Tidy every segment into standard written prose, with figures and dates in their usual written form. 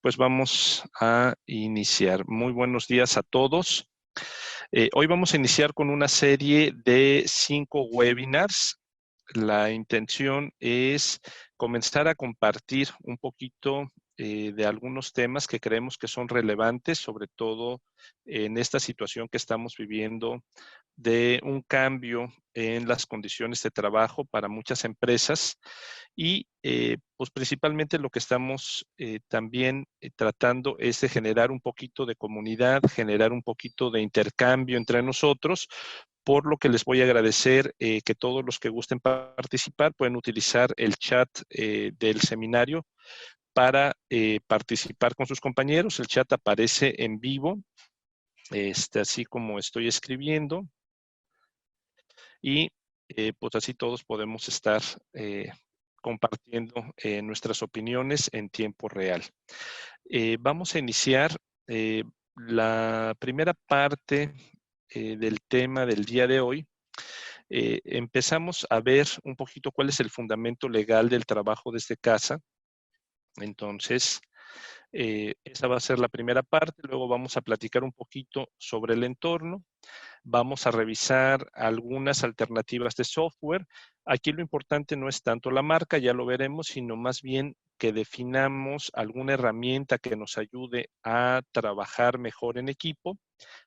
Pues vamos a iniciar. Muy buenos días a todos. Hoy vamos a iniciar con una serie de 5 webinars. La intención es comenzar a compartir un poquito de algunos temas que creemos que son relevantes, sobre todo en esta situación que estamos viviendo de un cambio en las condiciones de trabajo para muchas empresas y pues principalmente lo que estamos también tratando es de generar un poquito de comunidad, generar un poquito de intercambio entre nosotros, por lo que les voy a agradecer que todos los que gusten participar pueden utilizar el chat del seminario para participar con sus compañeros. El chat aparece en vivo, así como estoy escribiendo, y pues así todos podemos estar compartiendo nuestras opiniones en tiempo real. Vamos a iniciar la primera parte del tema del día de hoy. Empezamos a ver un poquito cuál es el fundamento legal del trabajo desde casa. Entonces, esa va a ser la primera parte. Luego vamos a platicar un poquito sobre el entorno. Vamos a revisar algunas alternativas de software. Aquí lo importante no es tanto la marca, ya lo veremos, sino más bien que definamos alguna herramienta que nos ayude a trabajar mejor en equipo.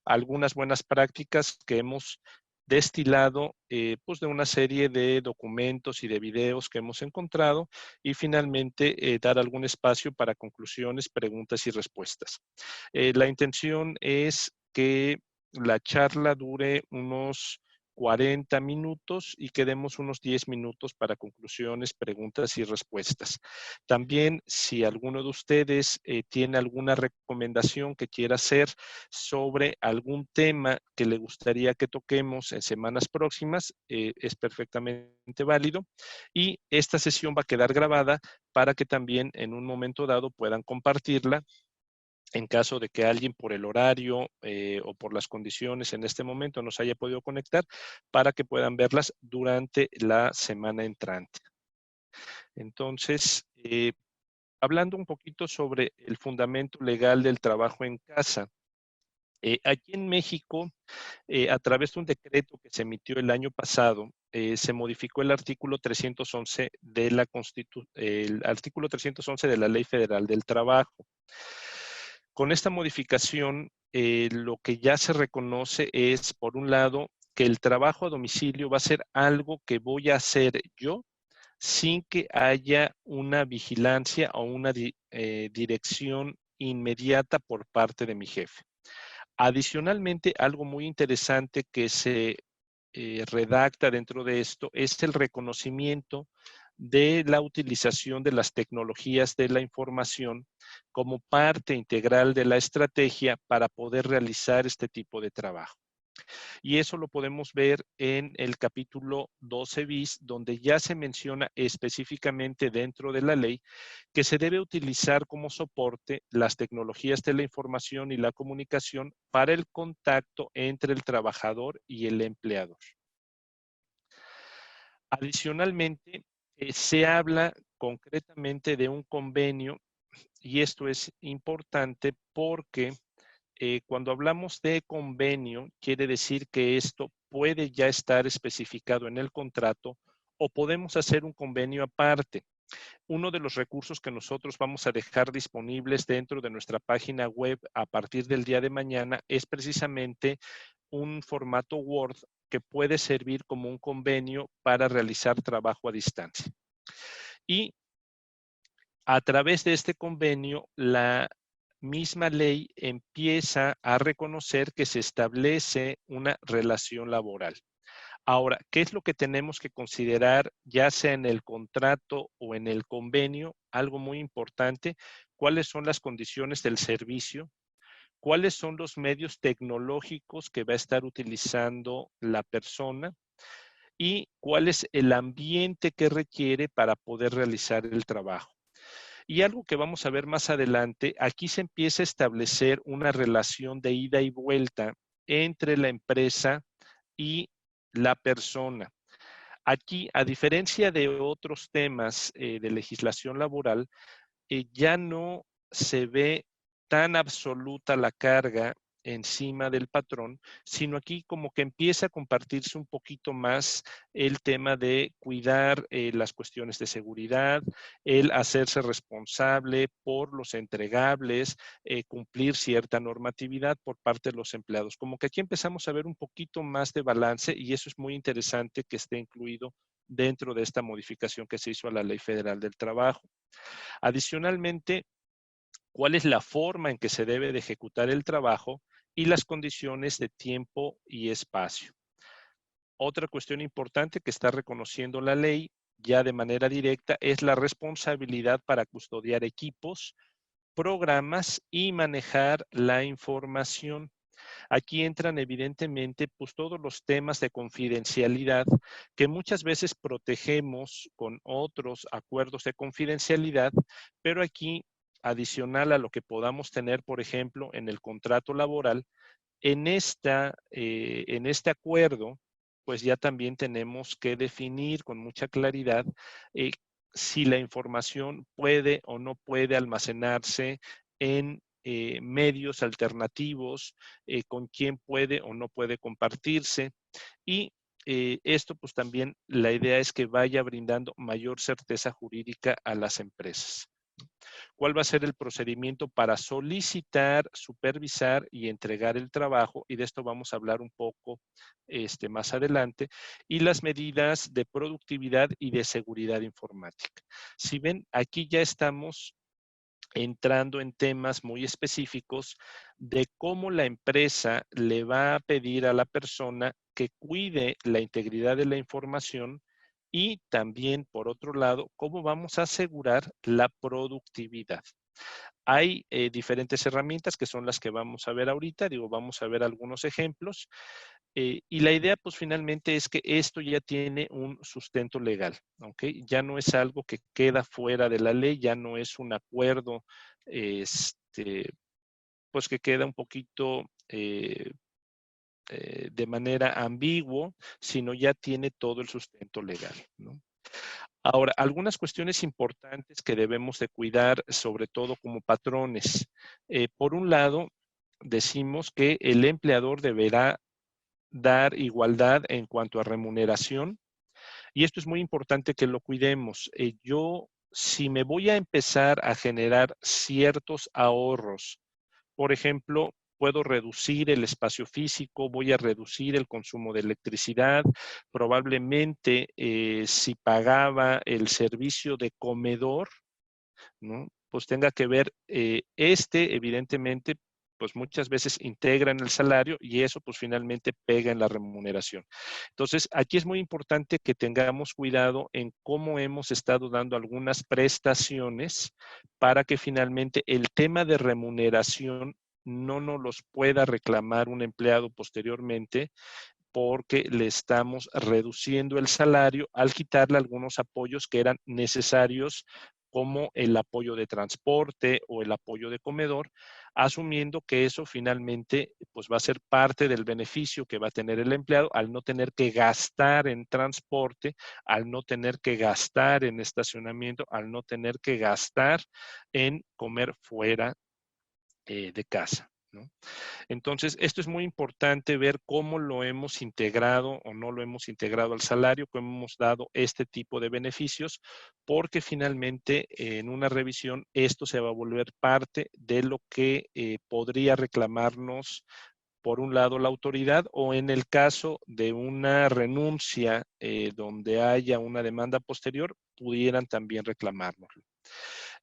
Algunas buenas prácticas que hemos destilado pues de una serie de documentos y de videos que hemos encontrado, y finalmente dar algún espacio para conclusiones, preguntas y respuestas. La intención es que la charla dure unos 40 minutos y que demos unos 10 minutos para conclusiones, preguntas y respuestas. También, si alguno de ustedes tiene alguna recomendación que quiera hacer sobre algún tema que le gustaría que toquemos en semanas próximas, es perfectamente válido. Y esta sesión va a quedar grabada para que también en un momento dado puedan compartirla en caso de que alguien por el horario o por las condiciones en este momento no se haya podido conectar, para que puedan verlas durante la semana entrante. Entonces, hablando un poquito sobre el fundamento legal del trabajo en casa. Aquí en México, a través de un decreto que se emitió el año pasado, se modificó el artículo 311 de la el artículo 311 de la Ley Federal del Trabajo. Con esta modificación, lo que ya se reconoce es, por un lado, que el trabajo a domicilio va a ser algo que voy a hacer yo sin que haya una vigilancia o una dirección inmediata por parte de mi jefe. Adicionalmente, algo muy interesante que se redacta dentro de esto es el reconocimiento de la utilización de las tecnologías de la información como parte integral de la estrategia para poder realizar este tipo de trabajo. Y eso lo podemos ver en el capítulo 12 bis, donde ya se menciona específicamente dentro de la ley que se debe utilizar como soporte las tecnologías de la información y la comunicación para el contacto entre el trabajador y el empleador. Adicionalmente, se habla concretamente de un convenio, y esto es importante porque cuando hablamos de convenio, quiere decir que esto puede ya estar especificado en el contrato o podemos hacer un convenio aparte. Uno de los recursos que nosotros vamos a dejar disponibles dentro de nuestra página web a partir del día de mañana es precisamente un formato Word que puede servir como un convenio para realizar trabajo a distancia. Y a través de este convenio, la misma ley empieza a reconocer que se establece una relación laboral. Ahora, ¿qué es lo que tenemos que considerar, ya sea en el contrato o en el convenio? Algo muy importante, ¿cuáles son las condiciones del servicio? ¿Cuáles son los medios tecnológicos que va a estar utilizando la persona? ¿Y cuál es el ambiente que requiere para poder realizar el trabajo? Y algo que vamos a ver más adelante, aquí se empieza a establecer una relación de ida y vuelta entre la empresa y la persona. Aquí, a diferencia de otros temas de legislación laboral, ya no se ve tan absoluta la carga encima del patrón, sino aquí como que empieza a compartirse un poquito más el tema de cuidar las cuestiones de seguridad, el hacerse responsable por los entregables, cumplir cierta normatividad por parte de los empleados. Como que aquí empezamos a ver un poquito más de balance y eso es muy interesante que esté incluido dentro de esta modificación que se hizo a la Ley Federal del Trabajo. Adicionalmente, cuál es la forma en que se debe de ejecutar el trabajo y las condiciones de tiempo y espacio. Otra cuestión importante que está reconociendo la ley ya de manera directa es la responsabilidad para custodiar equipos, programas y manejar la información. Aquí entran evidentemente pues todos los temas de confidencialidad que muchas veces protegemos con otros acuerdos de confidencialidad, pero aquí adicional a lo que podamos tener, por ejemplo, en el contrato laboral, en este acuerdo, pues ya también tenemos que definir con mucha claridad eh, si la información puede o no puede almacenarse en medios alternativos, con quién puede o no puede compartirse. Y esto, pues también la idea es que vaya brindando mayor certeza jurídica a las empresas. ¿Cuál va a ser el procedimiento para solicitar, supervisar y entregar el trabajo? Y de esto vamos a hablar un poco más adelante. Y las medidas de productividad y de seguridad informática. Si ven, aquí ya estamos entrando en temas muy específicos de cómo la empresa le va a pedir a la persona que cuide la integridad de la información y también, por otro lado, cómo vamos a asegurar la productividad. Hay diferentes herramientas que son las que vamos a ver ahorita, digo, vamos a ver algunos ejemplos. Y la idea, pues finalmente es que esto ya tiene un sustento legal, ¿ok? Ya no es algo que queda fuera de la ley, ya no es un acuerdo, pues que queda un poquito de manera ambiguo, sino ya tiene todo el sustento legal, ¿no? Ahora, algunas cuestiones importantes que debemos de cuidar, sobre todo como patrones. Por un lado, decimos que el empleador deberá dar igualdad en cuanto a remuneración y esto es muy importante que lo cuidemos. Si me voy a empezar a generar ciertos ahorros, por ejemplo, puedo reducir el espacio físico, voy a reducir el consumo de electricidad, probablemente si pagaba el servicio de comedor, ¿no? Pues tenga que ver, evidentemente, pues muchas veces integra en el salario y eso pues finalmente pega en la remuneración. Entonces, aquí es muy importante que tengamos cuidado en cómo hemos estado dando algunas prestaciones para que finalmente el tema de remuneración no nos los pueda reclamar un empleado posteriormente porque le estamos reduciendo el salario al quitarle algunos apoyos que eran necesarios como el apoyo de transporte o el apoyo de comedor, asumiendo que eso finalmente pues va a ser parte del beneficio que va a tener el empleado al no tener que gastar en transporte, al no tener que gastar en estacionamiento, al no tener que gastar en comer fuera de casa, ¿no? Entonces, esto es muy importante ver cómo lo hemos integrado o no lo hemos integrado al salario, cómo hemos dado este tipo de beneficios, porque finalmente en una revisión esto se va a volver parte de lo que podría reclamarnos por un lado la autoridad o en el caso de una renuncia donde haya una demanda posterior, pudieran también reclamárnoslo.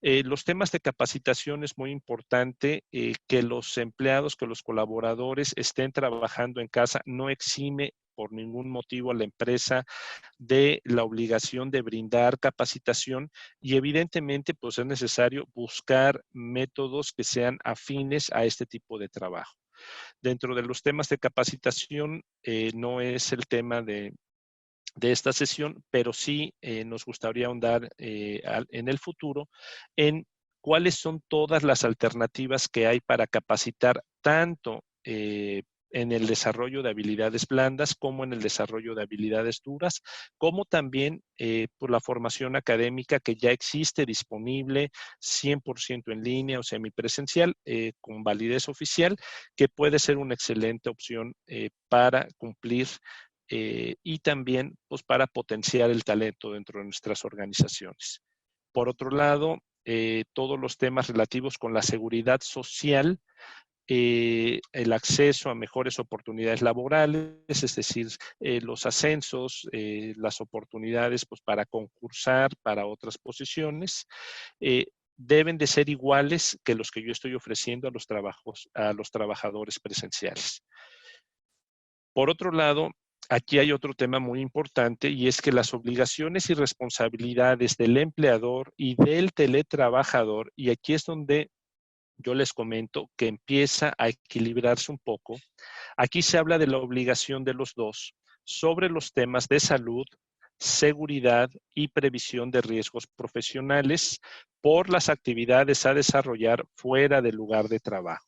Los temas de capacitación es muy importante que los empleados, que los colaboradores estén trabajando en casa, no exime por ningún motivo a la empresa de la obligación de brindar capacitación y evidentemente pues es necesario buscar métodos que sean afines a este tipo de trabajo. Dentro de los temas de capacitación no es el tema de esta sesión, pero sí nos gustaría ahondar en el futuro en cuáles son todas las alternativas que hay para capacitar tanto en el desarrollo de habilidades blandas, como en el desarrollo de habilidades duras, como también por la formación académica que ya existe disponible 100% en línea o semipresencial, con validez oficial, que puede ser una excelente opción para cumplir y también pues, para potenciar el talento dentro de nuestras organizaciones. Por otro lado, todos los temas relativos con la seguridad social, el acceso a mejores oportunidades laborales, es decir, los ascensos, las oportunidades pues, para concursar para otras posiciones, deben de ser iguales que los que yo estoy ofreciendo a los trabajadores presenciales. Por otro lado, aquí hay otro tema muy importante y es que las obligaciones y responsabilidades del empleador y del teletrabajador, y aquí es donde yo les comento que empieza a equilibrarse un poco. Aquí se habla de la obligación de los dos sobre los temas de salud, seguridad y previsión de riesgos profesionales por las actividades a desarrollar fuera del lugar de trabajo.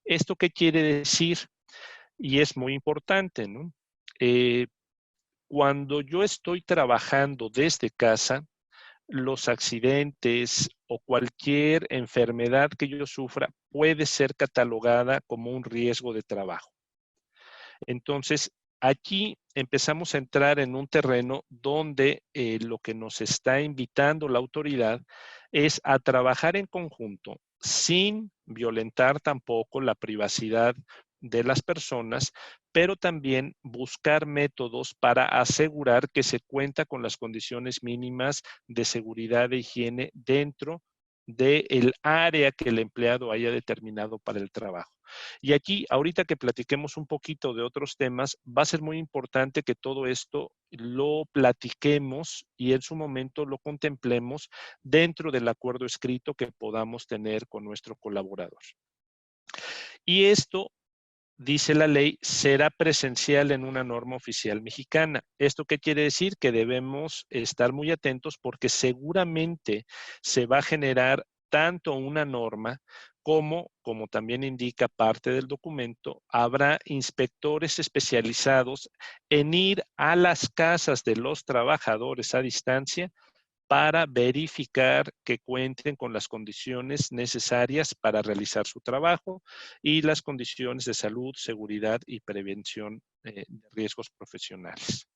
¿Esto qué quiere decir? Y es muy importante, ¿no? Cuando yo estoy trabajando desde casa, los accidentes o cualquier enfermedad que yo sufra puede ser catalogada como un riesgo de trabajo. Entonces, aquí empezamos a entrar en un terreno donde lo que nos está invitando la autoridad es a trabajar en conjunto sin violentar tampoco la privacidad de las personas, pero también buscar métodos para asegurar que se cuenta con las condiciones mínimas de seguridad e higiene dentro del área que el empleado haya determinado para el trabajo. Y aquí, ahorita que platiquemos un poquito de otros temas, va a ser muy importante que todo esto lo platiquemos y en su momento lo contemplemos dentro del acuerdo escrito que podamos tener con nuestro colaborador. Y esto, dice la ley, será presencial en una norma oficial mexicana. ¿Esto qué quiere decir? Que debemos estar muy atentos porque seguramente se va a generar tanto una norma como también indica parte del documento, habrá inspectores especializados en ir a las casas de los trabajadores a distancia para verificar que cuenten con las condiciones necesarias para realizar su trabajo y las condiciones de salud, seguridad y prevención de riesgos profesionales.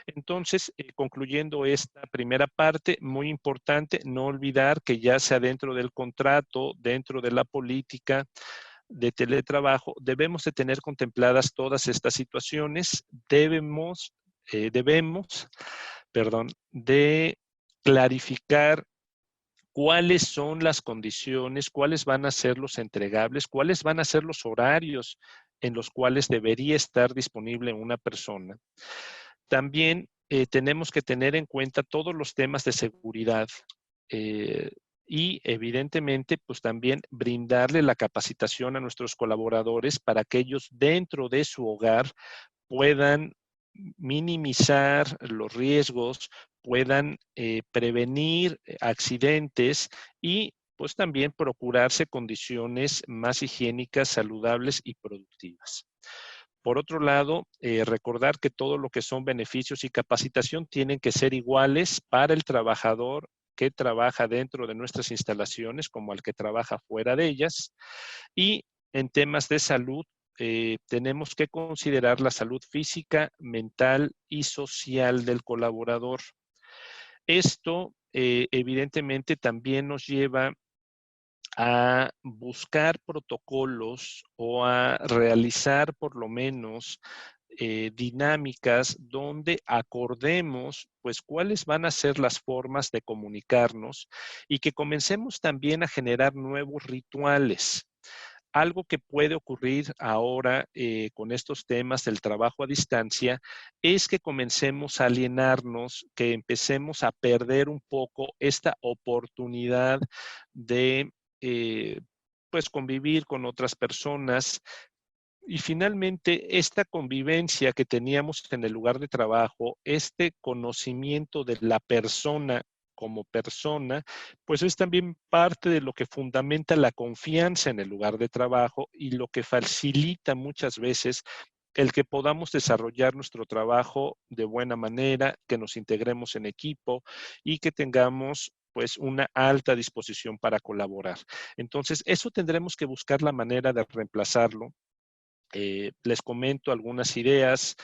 Entonces, concluyendo esta primera parte, muy importante, no olvidar que ya sea dentro del contrato, dentro de la política de teletrabajo, debemos de tener contempladas todas estas situaciones, debemos, de clarificar cuáles son las condiciones, cuáles van a ser los entregables, cuáles van a ser los horarios en los cuales debería estar disponible una persona. También tenemos que tener en cuenta todos los temas de seguridad y evidentemente pues también brindarle la capacitación a nuestros colaboradores para que ellos dentro de su hogar puedan minimizar los riesgos, puedan prevenir accidentes y pues también procurarse condiciones más higiénicas, saludables y productivas. Por otro lado, recordar que todo lo que son beneficios y capacitación tienen que ser iguales para el trabajador que trabaja dentro de nuestras instalaciones como al que trabaja fuera de ellas. Y en temas de salud, tenemos que considerar la salud física, mental y social del colaborador. Esto, evidentemente, también nos lleva a buscar protocolos o a realizar por lo menos dinámicas donde acordemos pues cuáles van a ser las formas de comunicarnos y que comencemos también a generar nuevos rituales. Algo que puede ocurrir ahora con estos temas del trabajo a distancia es que comencemos a alienarnos, que empecemos a perder un poco esta oportunidad de pues convivir con otras personas. Y finalmente, esta convivencia que teníamos en el lugar de trabajo, este conocimiento de la persona como persona, pues es también parte de lo que fundamenta la confianza en el lugar de trabajo y lo que facilita muchas veces el que podamos desarrollar nuestro trabajo de buena manera, que nos integremos en equipo y que tengamos pues una alta disposición para colaborar. Entonces, eso tendremos que buscar la manera de reemplazarlo. Les comento algunas ideas.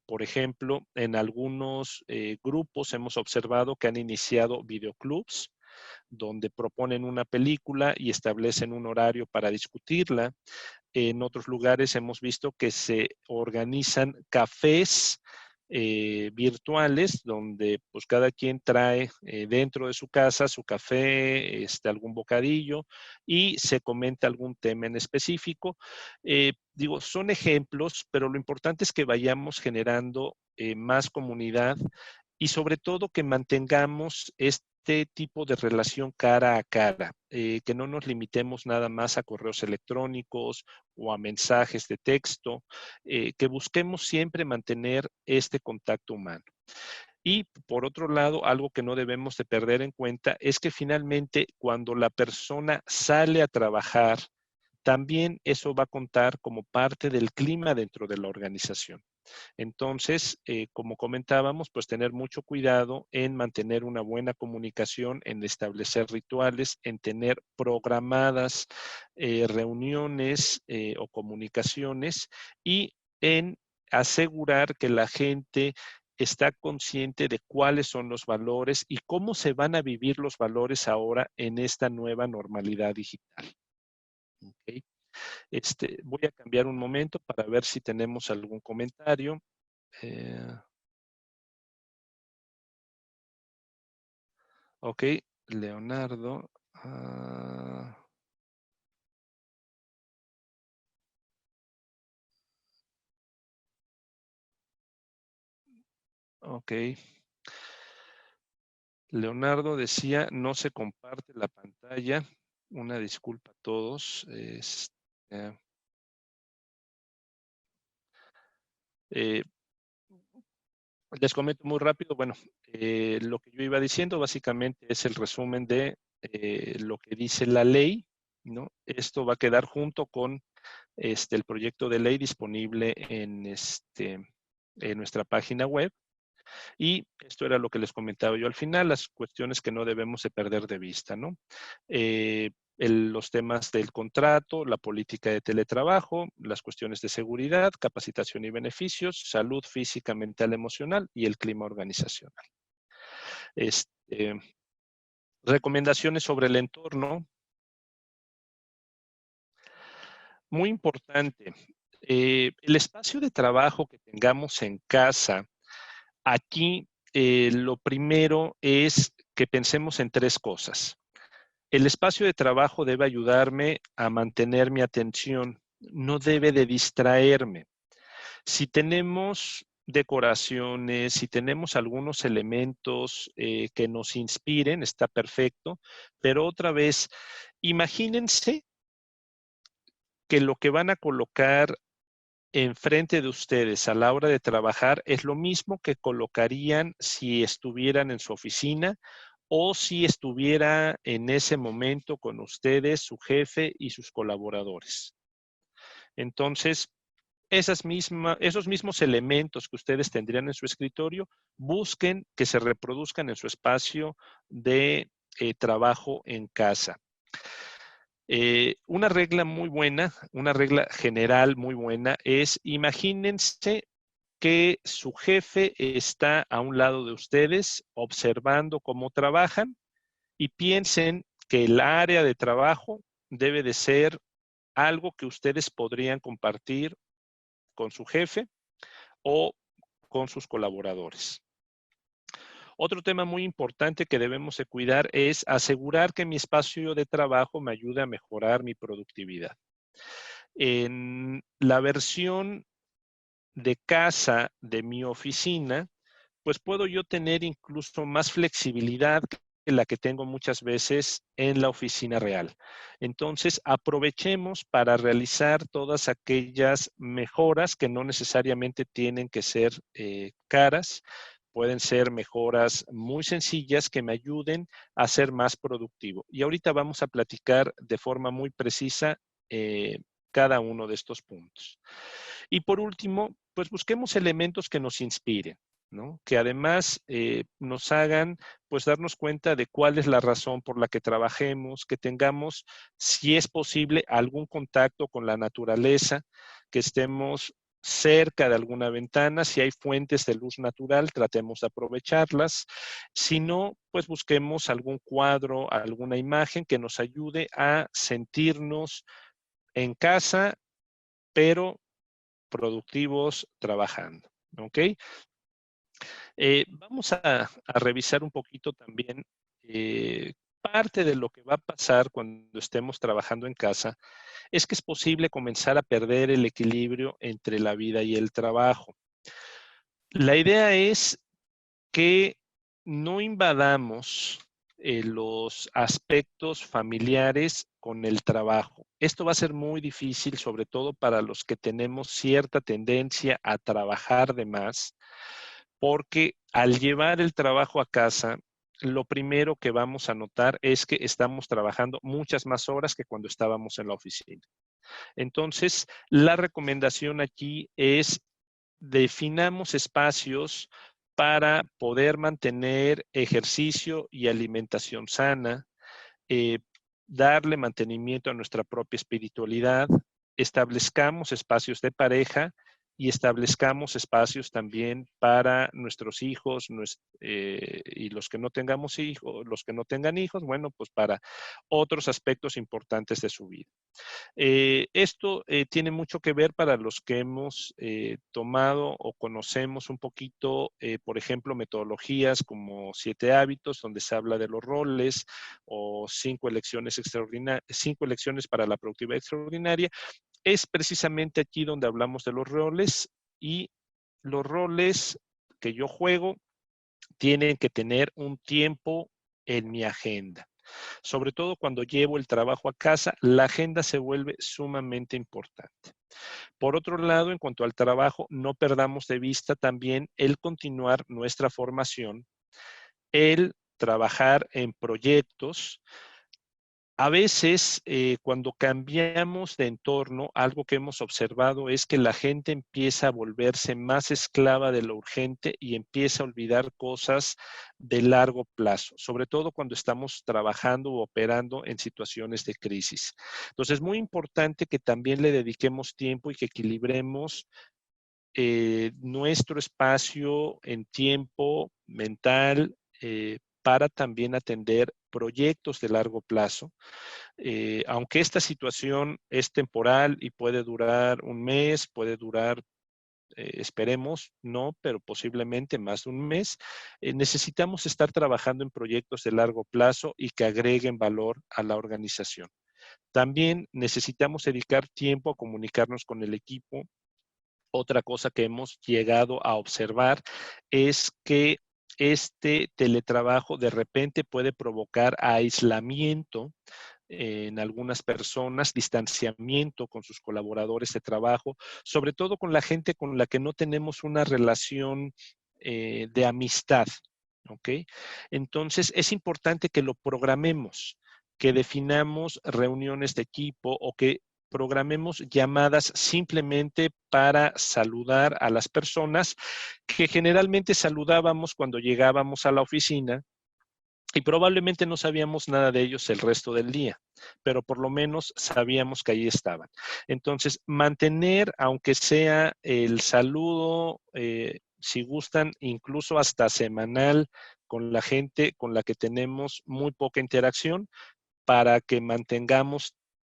Por ejemplo, en algunos grupos hemos observado que han iniciado videoclubs donde proponen una película y establecen un horario para discutirla. En otros lugares hemos visto que se organizan cafés virtuales donde pues cada quien trae dentro de su casa su café, algún bocadillo y se comenta algún tema en específico. Digo, son ejemplos, pero lo importante es que vayamos generando más comunidad y sobre todo que mantengamos este tipo de relación cara a cara, que no nos limitemos nada más a correos electrónicos o a mensajes de texto, que busquemos siempre mantener este contacto humano. Y por otro lado, algo que no debemos de perder en cuenta es que finalmente cuando la persona sale a trabajar, también eso va a contar como parte del clima dentro de la organización. Entonces, como comentábamos, pues tener mucho cuidado en mantener una buena comunicación, en establecer rituales, en tener programadas reuniones o comunicaciones y en asegurar que la gente está consciente de cuáles son los valores y cómo se van a vivir los valores ahora en esta nueva normalidad digital. ¿Okay? Voy a cambiar un momento para ver si tenemos algún comentario. Eh, ok, Leonardo. Ok. Leonardo decía, no se comparte la pantalla. Una disculpa a todos. Eh, Les comento muy rápido. Bueno, lo que yo iba diciendo básicamente es el resumen de lo que dice la ley, ¿no? Esto va a quedar junto con el proyecto de ley disponible en nuestra página web. Y esto era lo que les comentaba yo al final, las cuestiones que no debemos de perder de vista, ¿no? Los temas del contrato, la política de teletrabajo, las cuestiones de seguridad, capacitación y beneficios, salud física, mental, emocional y el clima organizacional. Recomendaciones sobre el entorno. Muy importante. El espacio de trabajo que tengamos en casa, aquí lo primero es que pensemos en tres cosas. El espacio de trabajo debe ayudarme a mantener mi atención, no debe de distraerme. Si tenemos decoraciones, si tenemos algunos elementos que nos inspiren, está perfecto, pero otra vez, imagínense que lo que van a colocar enfrente de ustedes a la hora de trabajar es lo mismo que colocarían si estuvieran en su oficina o si estuviera en ese momento con ustedes, su jefe y sus colaboradores. Entonces, esos mismos elementos que ustedes tendrían en su escritorio, busquen que se reproduzcan en su espacio de trabajo en casa. Una regla muy buena, una regla general muy buena es, imagínense que su jefe está a un lado de ustedes observando cómo trabajan y piensen que el área de trabajo debe de ser algo que ustedes podrían compartir con su jefe o con sus colaboradores. Otro tema muy importante que debemos de cuidar es asegurar que mi espacio de trabajo me ayude a mejorar mi productividad. En la versión de casa de mi oficina, pues puedo yo tener incluso más flexibilidad que la que tengo muchas veces en la oficina real. Entonces, aprovechemos para realizar todas aquellas mejoras que no necesariamente tienen que ser caras, pueden ser mejoras muy sencillas que me ayuden a ser más productivo. Y ahorita vamos a platicar de forma muy precisa cada uno de estos puntos. Y por último, pues busquemos elementos que nos inspiren, ¿no? Que además nos hagan pues darnos cuenta de cuál es la razón por la que trabajemos, que tengamos, si es posible, algún contacto con la naturaleza, que estemos cerca de alguna ventana. Si hay fuentes de luz natural, tratemos de aprovecharlas. Si no, pues busquemos algún cuadro, alguna imagen que nos ayude a sentirnos en casa, pero productivos trabajando. ¿Ok? Vamos a revisar un poquito también parte de lo que va a pasar cuando estemos trabajando en casa. Es que es posible comenzar a perder el equilibrio entre la vida y el trabajo. La idea es que no invadamos los aspectos familiares con el trabajo. Esto va a ser muy difícil, sobre todo para los que tenemos cierta tendencia a trabajar de más, porque al llevar el trabajo a casa, lo primero que vamos a notar es que estamos trabajando muchas más horas que cuando estábamos en la oficina. Entonces, la recomendación aquí es definamos espacios para poder mantener ejercicio y alimentación sana, eh, darle mantenimiento a nuestra propia espiritualidad, establezcamos espacios de pareja y establezcamos espacios también para nuestros hijos y los que no tengamos hijos, los que no tengan hijos, bueno, pues para otros aspectos importantes de su vida. Esto tiene mucho que ver para los que hemos tomado o conocemos un poquito, por ejemplo, metodologías como 7 hábitos, donde se habla de los roles, o 5 elecciones para la productividad extraordinaria. Es precisamente aquí donde hablamos de los roles, y los roles que yo juego tienen que tener un tiempo en mi agenda. Sobre todo cuando llevo el trabajo a casa, la agenda se vuelve sumamente importante. Por otro lado, en cuanto al trabajo, no perdamos de vista también el continuar nuestra formación, el trabajar en proyectos. A veces, cuando cambiamos de entorno, algo que hemos observado es que la gente empieza a volverse más esclava de lo urgente y empieza a olvidar cosas de largo plazo, sobre todo cuando estamos trabajando o operando en situaciones de crisis. Entonces, es muy importante que también le dediquemos tiempo y que equilibremos nuestro espacio en tiempo mental para también atender proyectos de largo plazo. Aunque esta situación es temporal y puede durar un mes, puede durar, esperemos, no, pero posiblemente más de un mes, necesitamos estar trabajando en proyectos de largo plazo y que agreguen valor a la organización. También necesitamos dedicar tiempo a comunicarnos con el equipo. Otra cosa que hemos llegado a observar es que este teletrabajo de repente puede provocar aislamiento en algunas personas, distanciamiento con sus colaboradores de trabajo, sobre todo con la gente con la que no tenemos una relación de amistad, ¿ok? Entonces, es importante que lo programemos, que definamos reuniones de equipo o que programemos llamadas simplemente para saludar a las personas que generalmente saludábamos cuando llegábamos a la oficina, y probablemente no sabíamos nada de ellos el resto del día, pero por lo menos sabíamos que ahí estaban. Entonces, mantener, aunque sea el saludo, si gustan, incluso hasta semanal, con la gente con la que tenemos muy poca interacción, para que mantengamos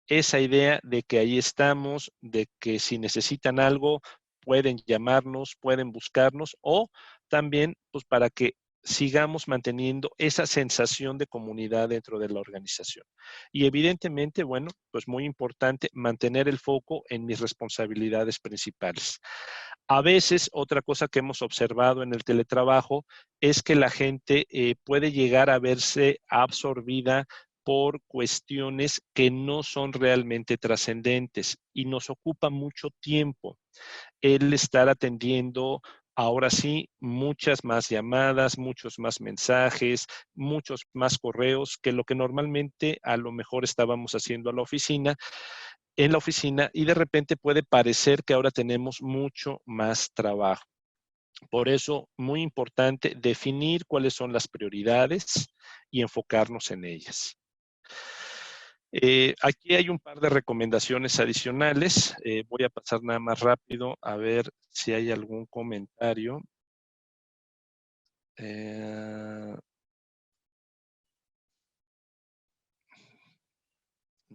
esa idea de que ahí estamos, de que si necesitan algo, pueden llamarnos, pueden buscarnos, o también pues para que sigamos manteniendo esa sensación de comunidad dentro de la organización. Y evidentemente, bueno, pues muy importante mantener el foco en mis responsabilidades principales. A veces, otra cosa que hemos observado en el teletrabajo es que la gente puede llegar a verse absorbida por cuestiones que no son realmente trascendentes y nos ocupa mucho tiempo el estar atendiendo Ahora sí, muchas más llamadas, muchos más mensajes, muchos más correos que lo que normalmente a lo mejor estábamos haciendo en la oficina, y de repente puede parecer que ahora tenemos mucho más trabajo. Por eso, muy importante definir cuáles son las prioridades y enfocarnos en ellas. Aquí hay un par de recomendaciones adicionales. Voy a pasar nada más rápido a ver si hay algún comentario. No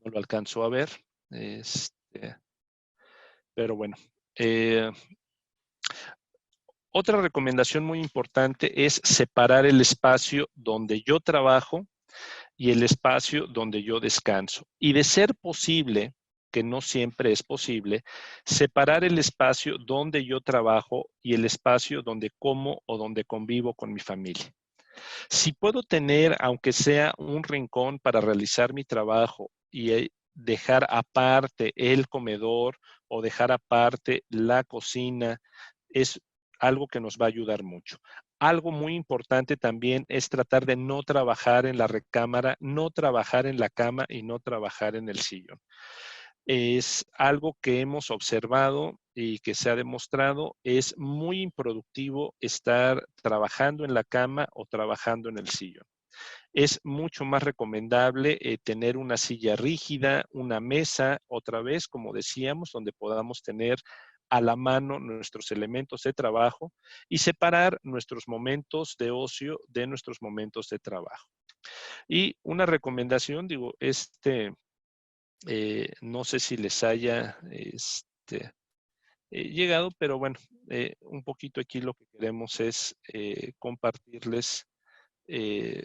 lo alcanzo a ver. Pero bueno. Otra recomendación muy importante es separar el espacio donde yo trabajo y el espacio donde yo descanso. Y de ser posible, que no siempre es posible, separar el espacio donde yo trabajo y el espacio donde como o donde convivo con mi familia. Si puedo tener, aunque sea un rincón para realizar mi trabajo y dejar aparte el comedor o dejar aparte la cocina, es algo que nos va a ayudar mucho. Algo muy importante también es tratar de no trabajar en la recámara, no trabajar en la cama y no trabajar en el sillón. Es algo que hemos observado y que se ha demostrado, es muy improductivo estar trabajando en la cama o trabajando en el sillón. Es mucho más recomendable tener una silla rígida, una mesa, otra vez, como decíamos, donde podamos tener a la mano nuestros elementos de trabajo y separar nuestros momentos de ocio de nuestros momentos de trabajo. Y una recomendación, digo, no sé si les haya llegado, pero bueno, un poquito aquí lo que queremos es compartirles de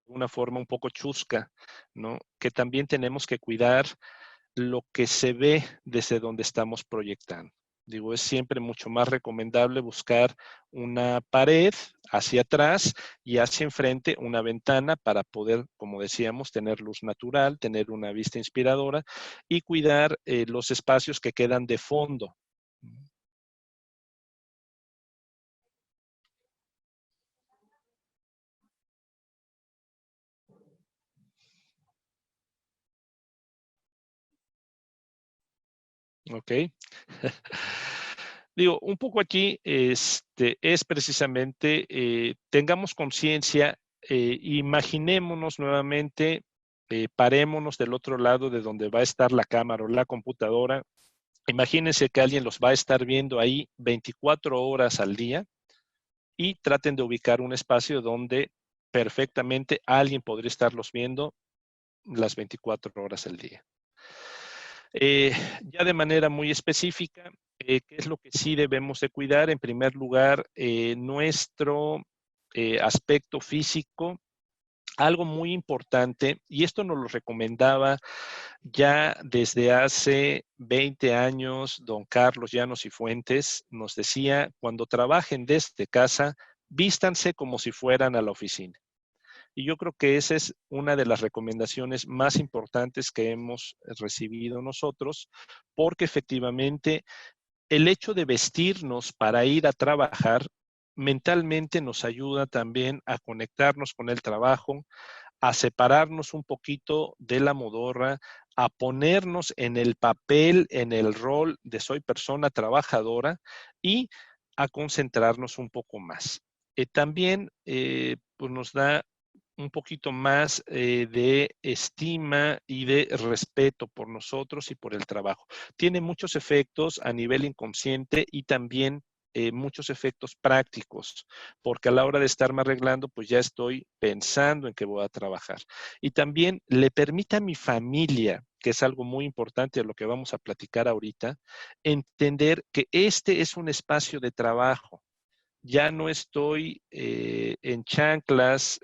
una forma un poco chusca, ¿no? Que también tenemos que cuidar lo que se ve desde donde estamos proyectando. Digo, es siempre mucho más recomendable buscar una pared hacia atrás y hacia enfrente una ventana para poder, como decíamos, tener luz natural, tener una vista inspiradora y cuidar los espacios que quedan de fondo. ¿Ok? Digo, un poco aquí es precisamente, tengamos conciencia, imaginémonos nuevamente, parémonos del otro lado de donde va a estar la cámara o la computadora. Imagínense que alguien los va a estar viendo ahí 24 horas al día y traten de ubicar un espacio donde perfectamente alguien podría estarlos viendo las 24 horas al día. Eh, ya de manera muy específica, ¿qué es lo que sí debemos de cuidar? En primer lugar, nuestro aspecto físico. Algo muy importante, y esto nos lo recomendaba ya desde hace 20 años don Carlos Llanos y Fuentes, nos decía, cuando trabajen desde casa, vístanse como si fueran a la oficina. Y yo creo que esa es una de las recomendaciones más importantes que hemos recibido nosotros, porque efectivamente el hecho de vestirnos para ir a trabajar mentalmente nos ayuda también a conectarnos con el trabajo, a separarnos un poquito de la modorra, a ponernos en el papel, en el rol de soy persona trabajadora y a concentrarnos un poco más. También pues nos da un poquito más de estima y de respeto por nosotros y por el trabajo. Tiene muchos efectos a nivel inconsciente y también muchos efectos prácticos, porque a la hora de estarme arreglando, pues ya estoy pensando en que voy a trabajar. Y también le permite a mi familia, que es algo muy importante de lo que vamos a platicar ahorita, entender que este es un espacio de trabajo. Ya no estoy en chanclas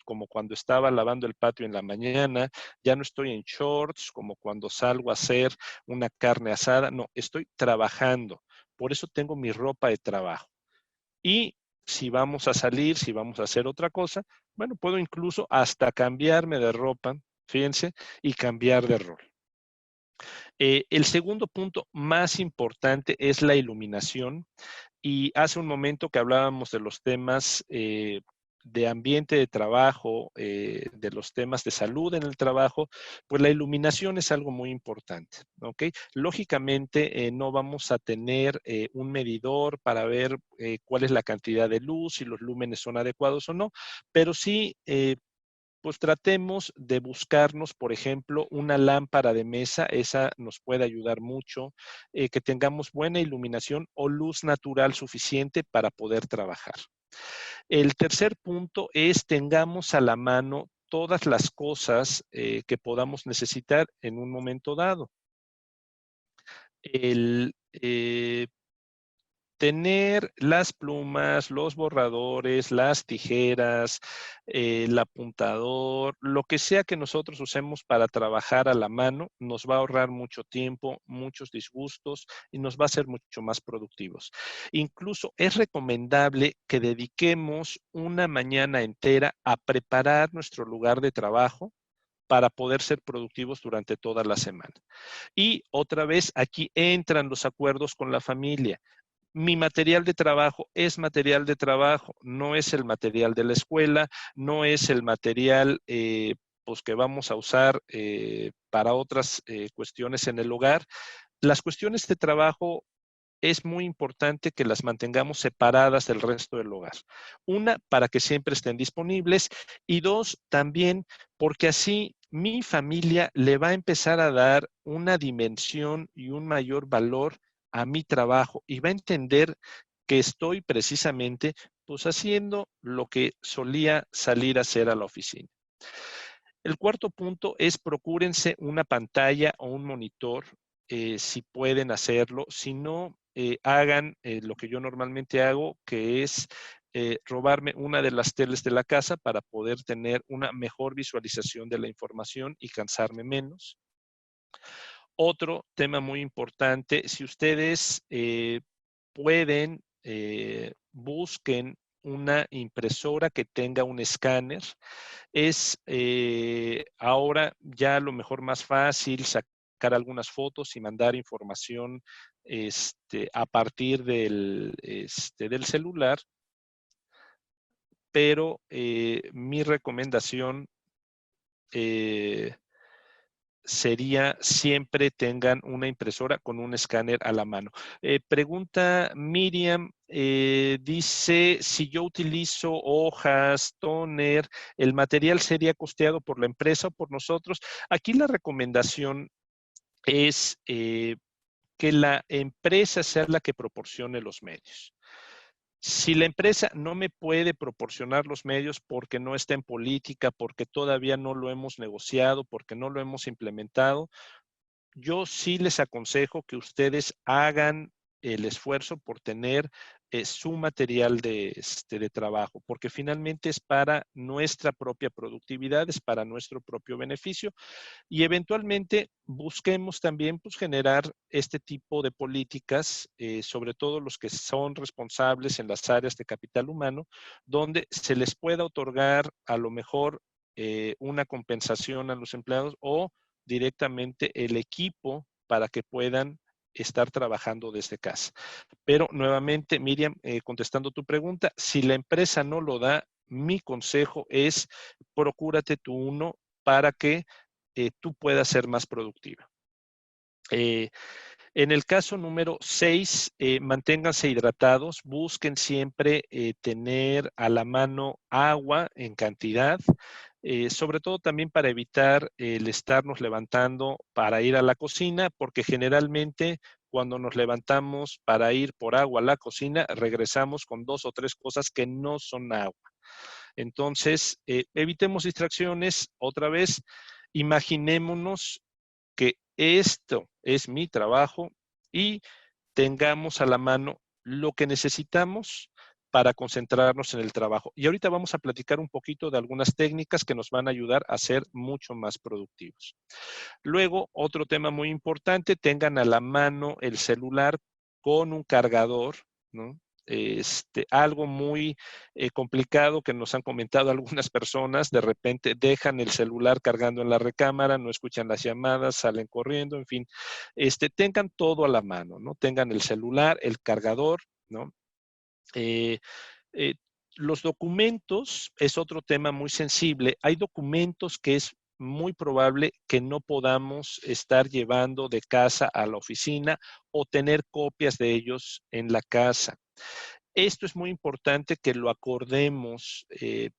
como cuando estaba lavando el patio en la mañana, ya no estoy en shorts como cuando salgo a hacer una carne asada, no, estoy trabajando. Por eso tengo mi ropa de trabajo. Y si vamos a salir, si vamos a hacer otra cosa, bueno, puedo incluso hasta cambiarme de ropa, fíjense, y cambiar de rol. El segundo punto más importante es la iluminación. Y hace un momento que hablábamos de los temas de ambiente de trabajo, de los temas de salud en el trabajo, pues la iluminación es algo muy importante, ¿ok? Lógicamente no vamos a tener un medidor para ver cuál es la cantidad de luz, si los lúmenes son adecuados o no, pero sí pues tratemos de buscarnos, por ejemplo, una lámpara de mesa, esa nos puede ayudar mucho, que tengamos buena iluminación o luz natural suficiente para poder trabajar. El tercer punto es tengamos a la mano todas las cosas que podamos necesitar en un momento dado. El, tener las plumas, los borradores, las tijeras, el apuntador, lo que sea que nosotros usemos para trabajar a la mano, nos va a ahorrar mucho tiempo, muchos disgustos y nos va a hacer mucho más productivos. Incluso es recomendable que dediquemos una mañana entera a preparar nuestro lugar de trabajo para poder ser productivos durante toda la semana. Y otra vez, aquí entran los acuerdos con la familia. Mi material de trabajo es material de trabajo, no es el material de la escuela, no es el material pues que vamos a usar para otras cuestiones en el hogar. Las cuestiones de trabajo es muy importante que las mantengamos separadas del resto del hogar. Una, para que siempre estén disponibles y dos, también porque así mi familia le va a empezar a dar una dimensión y un mayor valor a mi trabajo y va a entender que estoy precisamente pues haciendo lo que solía salir a hacer a la oficina. El cuarto punto es procúrense una pantalla o un monitor si pueden hacerlo. Si no, hagan lo que yo normalmente hago, que es robarme una de las teles de la casa para poder tener una mejor visualización de la información y cansarme menos. Otro tema muy importante, si ustedes pueden, busquen una impresora que tenga un escáner. Es ahora ya a lo mejor más fácil sacar algunas fotos y mandar información a partir del celular, pero mi recomendación eh, sería siempre tengan una impresora con un escáner a la mano. Pregunta Miriam, dice, si yo utilizo hojas, toner, ¿el material sería costeado por la empresa o por nosotros? Aquí la recomendación es que la empresa sea la que proporcione los medios. Si la empresa no me puede proporcionar los medios porque no está en política, porque todavía no lo hemos negociado, porque no lo hemos implementado, yo sí les aconsejo que ustedes hagan el esfuerzo por tener su material de trabajo, porque finalmente es para nuestra propia productividad, es para nuestro propio beneficio y eventualmente busquemos también pues, generar este tipo de políticas, sobre todo los que son responsables en las áreas de capital humano, donde se les pueda otorgar a lo mejor una compensación a los empleados o directamente el equipo para que puedan estar trabajando desde casa. Pero nuevamente, Miriam, contestando tu pregunta, si la empresa no lo da, mi consejo es procúrate tú uno para que tú puedas ser más productiva. En el caso número 6, manténganse hidratados, busquen siempre tener a la mano agua en cantidad, sobre todo también para evitar el estarnos levantando para ir a la cocina, porque generalmente cuando nos levantamos para ir por agua a la cocina, regresamos con 2 o 3 cosas que no son agua. Entonces, evitemos distracciones. Otra vez, imaginémonos que esto es mi trabajo y tengamos a la mano lo que necesitamos para concentrarnos en el trabajo. Y ahorita vamos a platicar un poquito de algunas técnicas que nos van a ayudar a ser mucho más productivos. Luego, otro tema muy importante, tengan a la mano el celular con un cargador, ¿no? Algo muy complicado que nos han comentado algunas personas, de repente dejan el celular cargando en la recámara, no escuchan las llamadas, salen corriendo, en fin, tengan todo a la mano, ¿no? Tengan el celular, el cargador, ¿no? Eh, eh, los documentos es otro tema muy sensible. Hay documentos que es muy probable que no podamos estar llevando de casa a la oficina o tener copias de ellos en la casa. Esto es muy importante que lo acordemos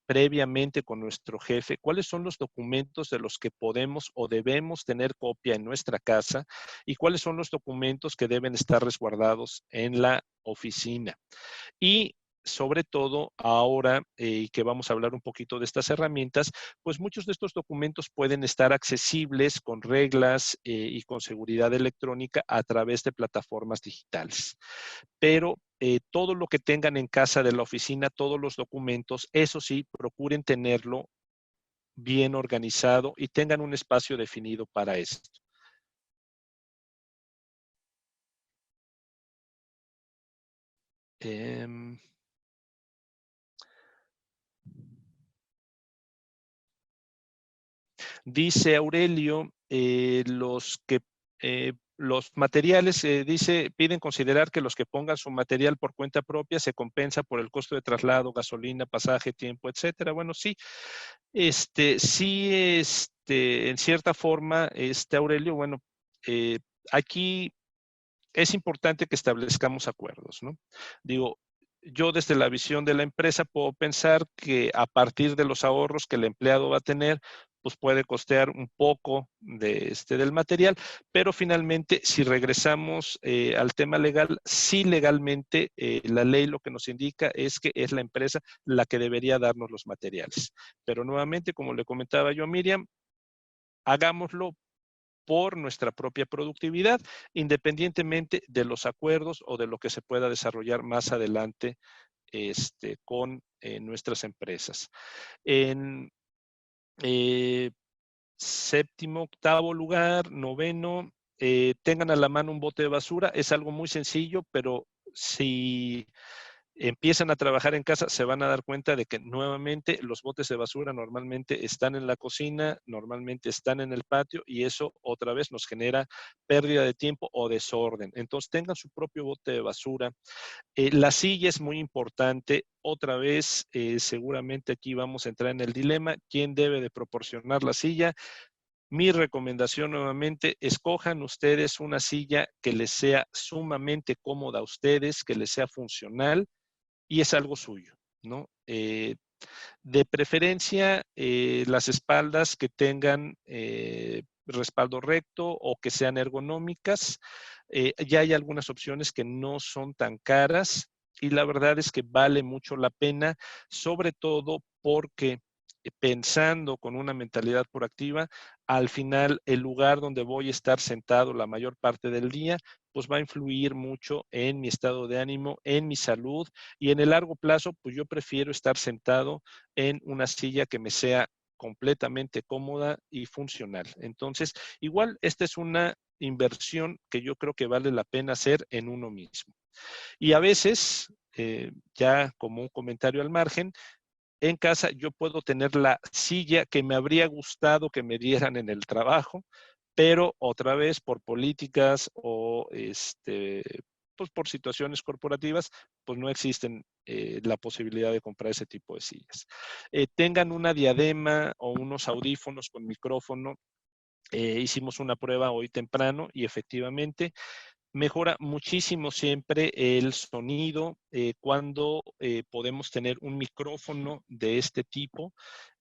previamente con nuestro jefe. ¿Cuáles son los documentos de los que podemos o debemos tener copia en nuestra casa? ¿Y cuáles son los documentos que deben estar resguardados en la oficina? Y sobre todo ahora que vamos a hablar un poquito de estas herramientas, pues muchos de estos documentos pueden estar accesibles con reglas y con seguridad electrónica a través de plataformas digitales. Pero todo lo que tengan en casa de la oficina, todos los documentos, eso sí, procuren tenerlo bien organizado y tengan un espacio definido para esto. Dice Aurelio, los materiales, dice, piden considerar que los que pongan su material por cuenta propia se compensa por el costo de traslado, gasolina, pasaje, tiempo, etcétera. Bueno, sí, sí, en cierta forma, Aurelio, bueno, eh, aquí es importante que establezcamos acuerdos, ¿no? Digo, yo desde la visión de la empresa puedo pensar que a partir de los ahorros que el empleado va a tener, pues puede costear un poco del material, pero finalmente, si regresamos al tema legal, sí legalmente la ley lo que nos indica es que es la empresa la que debería darnos los materiales. Pero nuevamente, como le comentaba yo a Miriam, hagámoslo por nuestra propia productividad, independientemente de los acuerdos o de lo que se pueda desarrollar más adelante con nuestras empresas. En séptimo, octavo lugar, noveno, tengan a la mano un bote de basura. Es algo muy sencillo, pero si empiezan a trabajar en casa, se van a dar cuenta de que nuevamente los botes de basura normalmente están en la cocina, normalmente están en el patio y eso otra vez nos genera pérdida de tiempo o desorden. Entonces tengan su propio bote de basura. La silla es muy importante. Otra vez, seguramente aquí vamos a entrar en el dilema. ¿Quién debe de proporcionar la silla? Mi recomendación nuevamente, escojan ustedes una silla que les sea sumamente cómoda a ustedes, que les sea funcional y es algo suyo, ¿no? De preferencia, las espaldas que tengan respaldo recto o que sean ergonómicas. Ya hay algunas opciones que no son tan caras y la verdad es que vale mucho la pena, sobre todo porque pensando con una mentalidad proactiva, al final el lugar donde voy a estar sentado la mayor parte del día, pues va a influir mucho en mi estado de ánimo, en mi salud y en el largo plazo, pues yo prefiero estar sentado en una silla que me sea completamente cómoda y funcional. Entonces, igual esta es una inversión que yo creo que vale la pena hacer en uno mismo. Y a veces, ya como un comentario al margen, en casa yo puedo tener la silla que me habría gustado que me dieran en el trabajo, pero otra vez por políticas o pues por situaciones corporativas, pues no existen la posibilidad de comprar ese tipo de sillas. Tengan una diadema o unos audífonos con micrófono. Hicimos una prueba hoy temprano y efectivamente mejora muchísimo siempre el sonido cuando podemos tener un micrófono de este tipo.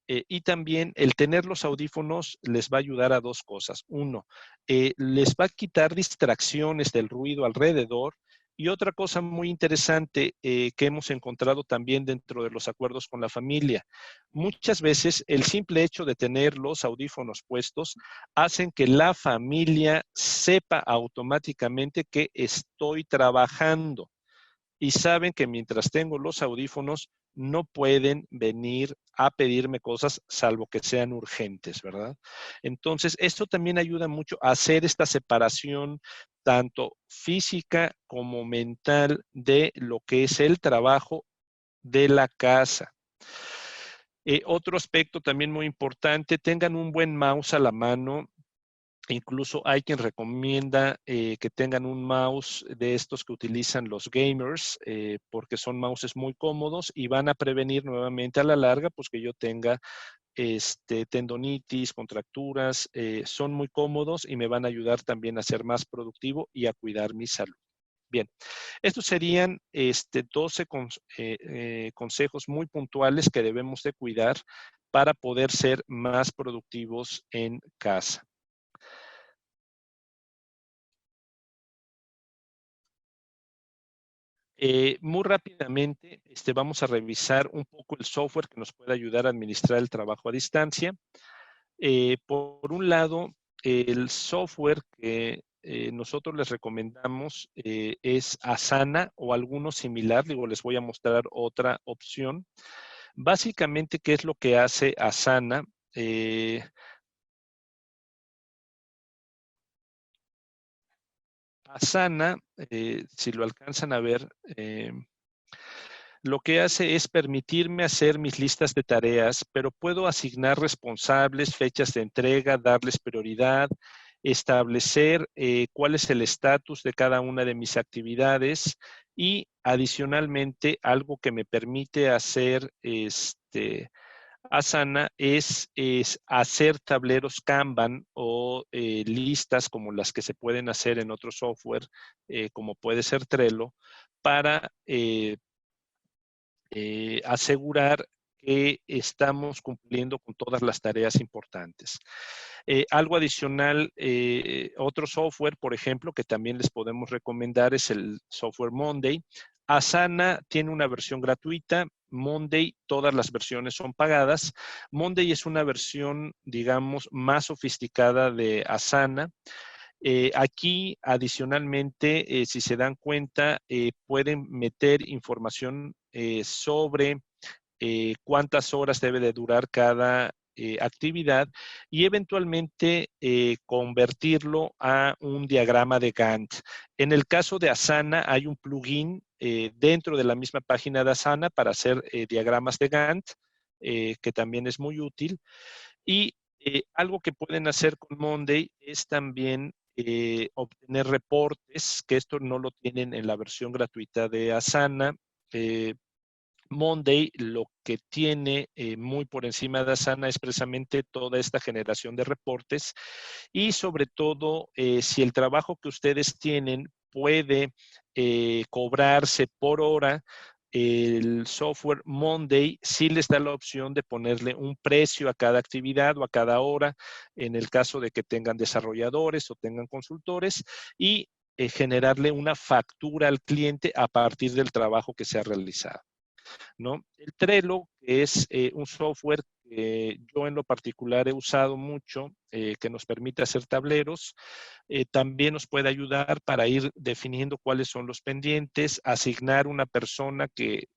Y también el tener los audífonos les va a ayudar a dos cosas. Uno, les va a quitar distracciones del ruido alrededor. Y otra cosa muy interesante que hemos encontrado también dentro de los acuerdos con la familia. Muchas veces el simple hecho de tener los audífonos puestos hacen que la familia sepa automáticamente que estoy trabajando. y saben que mientras tengo los audífonos no pueden venir a pedirme cosas salvo que sean urgentes, ¿verdad? Entonces, esto también ayuda mucho a hacer esta separación tanto física como mental de lo que es el trabajo de la casa. Otro aspecto también muy importante, tengan un buen mouse a la mano. Incluso hay quien recomienda que tengan un mouse de estos que utilizan los gamers, porque son mouses muy cómodos y van a prevenir nuevamente a la larga, pues que yo tenga tendonitis, contracturas, son muy cómodos y me van a ayudar también a ser más productivo y a cuidar mi salud. Bien, estos serían 12 consejos muy puntuales que debemos de cuidar para poder ser más productivos en casa. Muy rápidamente vamos a revisar un poco el software que nos puede ayudar a administrar el trabajo a distancia. Por un lado, el software que nosotros les recomendamos es Asana o alguno similar. Digo, les voy a mostrar otra opción. Básicamente, ¿qué es lo que hace Asana? Asana, si lo alcanzan a ver, lo que hace es permitirme hacer mis listas de tareas, pero puedo asignar responsables, fechas de entrega, darles prioridad, establecer cuál es el estatus de cada una de mis actividades y adicionalmente algo que me permite hacer Asana es hacer tableros Kanban o listas como las que se pueden hacer en otro software, como puede ser Trello, para asegurar que estamos cumpliendo con todas las tareas importantes. Algo adicional, otro software, por ejemplo, que también les podemos recomendar es el software Monday. Asana tiene una versión gratuita. Monday, todas las versiones son pagadas. Monday es una versión, digamos, más sofisticada de Asana. Aquí, adicionalmente, si se dan cuenta, pueden meter información sobre cuántas horas debe de durar cada actividad y eventualmente convertirlo a un diagrama de Gantt. En el caso de Asana hay un plugin dentro de la misma página de Asana para hacer diagramas de Gantt, que también es muy útil. Y algo que pueden hacer con Monday es también obtener reportes, que esto no lo tienen en la versión gratuita de Asana. Monday lo que tiene muy por encima de Asana es precisamente toda esta generación de reportes y sobre todo si el trabajo que ustedes tienen puede cobrarse por hora, el software Monday sí les da la opción de ponerle un precio a cada actividad o a cada hora, en el caso de que tengan desarrolladores o tengan consultores, y generarle una factura al cliente a partir del trabajo que se ha realizado, ¿no? El Trello, que es un software que yo en lo particular he usado mucho, que nos permite hacer tableros, también nos puede ayudar para ir definiendo cuáles son los pendientes, asignar una persona que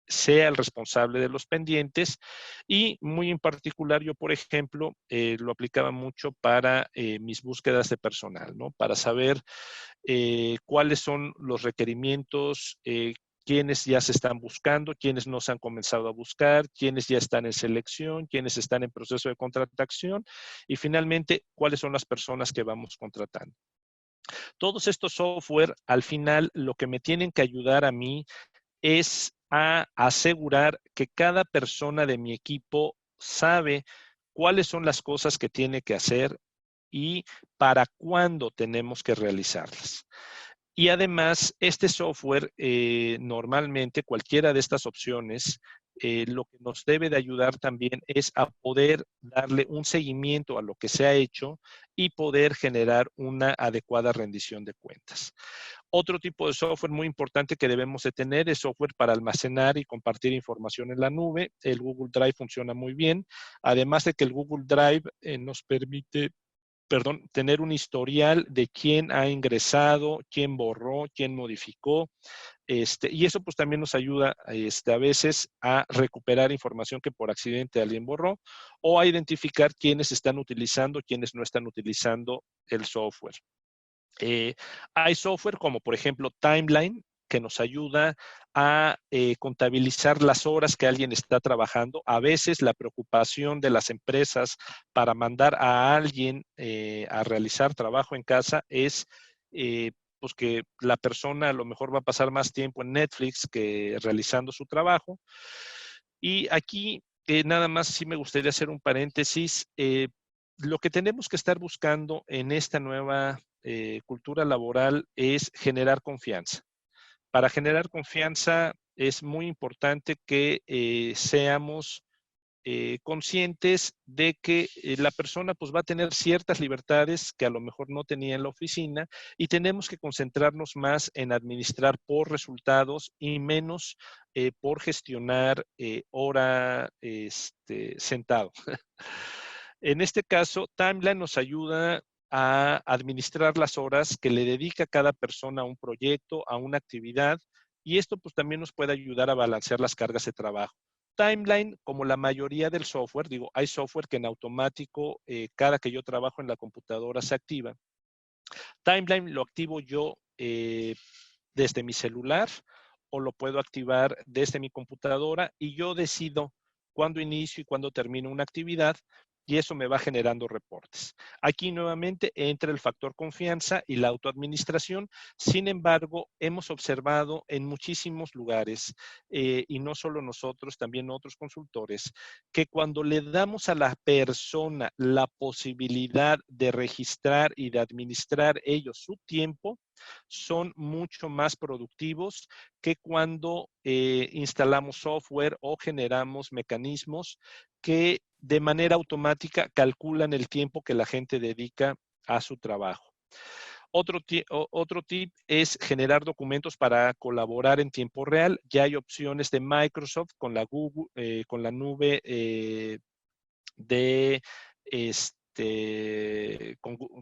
sea el responsable de los pendientes y muy en particular yo, por ejemplo, lo aplicaba mucho para mis búsquedas de personal, ¿no? Para saber cuáles son los requerimientos, quiénes ya se están buscando, quiénes no se han comenzado a buscar, quiénes ya están en selección, quiénes están en proceso de contratación y finalmente cuáles son las personas que vamos contratando. Todos estos software, al final, lo que me tienen que ayudar a mí es a asegurar que cada persona de mi equipo sabe cuáles son las cosas que tiene que hacer y para cuándo tenemos que realizarlas. Y además, este software, normalmente cualquiera de estas opciones, lo que nos debe de ayudar también es a poder darle un seguimiento a lo que se ha hecho y poder generar una adecuada rendición de cuentas. Otro tipo de software muy importante que debemos de tener es software para almacenar y compartir información en la nube. El Google Drive funciona muy bien, además de que el Google Drive nos permite perdón, tener un historial de quién ha ingresado, quién borró, quién modificó. Y eso pues también nos ayuda a veces a recuperar información que por accidente alguien borró o a identificar quiénes están utilizando, quiénes no están utilizando el software. Hay software como por ejemplo Timeline, que nos ayuda a contabilizar las horas que alguien está trabajando. A veces la preocupación de las empresas para mandar a alguien a realizar trabajo en casa es pues que la persona a lo mejor va a pasar más tiempo en Netflix que realizando su trabajo. Y aquí nada más sí me gustaría hacer un paréntesis. Lo que tenemos que estar buscando en esta nueva cultura laboral es generar confianza. Para generar confianza es muy importante que seamos conscientes de que la persona pues va a tener ciertas libertades que a lo mejor no tenía en la oficina y tenemos que concentrarnos más en administrar por resultados y menos por gestionar hora sentado. En este caso, Timeline nos ayuda a administrar las horas que le dedica cada persona a un proyecto, a una actividad, y esto pues también nos puede ayudar a balancear las cargas de trabajo. Timeline, como la mayoría del software, digo, hay software que en automático, cada que yo trabajo en la computadora se activa. Timeline lo activo yo desde mi celular o lo puedo activar desde mi computadora y yo decido cuándo inicio y cuándo termino una actividad y eso me va generando reportes. Aquí nuevamente entra el factor confianza y la autoadministración. Sin embargo, hemos observado en muchísimos lugares, y no solo nosotros, también otros consultores, que cuando le damos a la persona la posibilidad de registrar y de administrar ellos su tiempo, son mucho más productivos que cuando instalamos software o generamos mecanismos que de manera automática calculan el tiempo que la gente dedica a su trabajo. Otro tip es generar documentos para colaborar en tiempo real. Ya hay opciones de Microsoft con la Google, con la nube de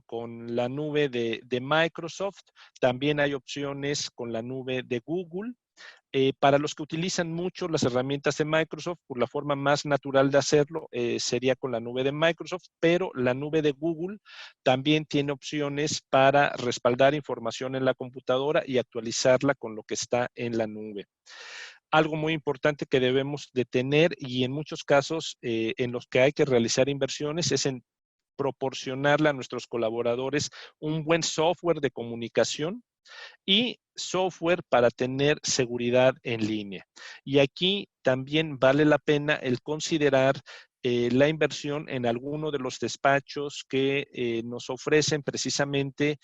con la nube de Microsoft. También hay opciones con la nube de Google. Para los que utilizan mucho las herramientas de Microsoft, por la forma más natural de hacerlo sería con la nube de Microsoft, pero la nube de Google también tiene opciones para respaldar información en la computadora y actualizarla con lo que está en la nube. Algo muy importante que debemos de tener y en muchos casos en los que hay que realizar inversiones es en proporcionarle a nuestros colaboradores un buen software de comunicación y software para tener seguridad en línea. Y aquí también vale la pena el considerar la inversión en alguno de los despachos que nos ofrecen precisamente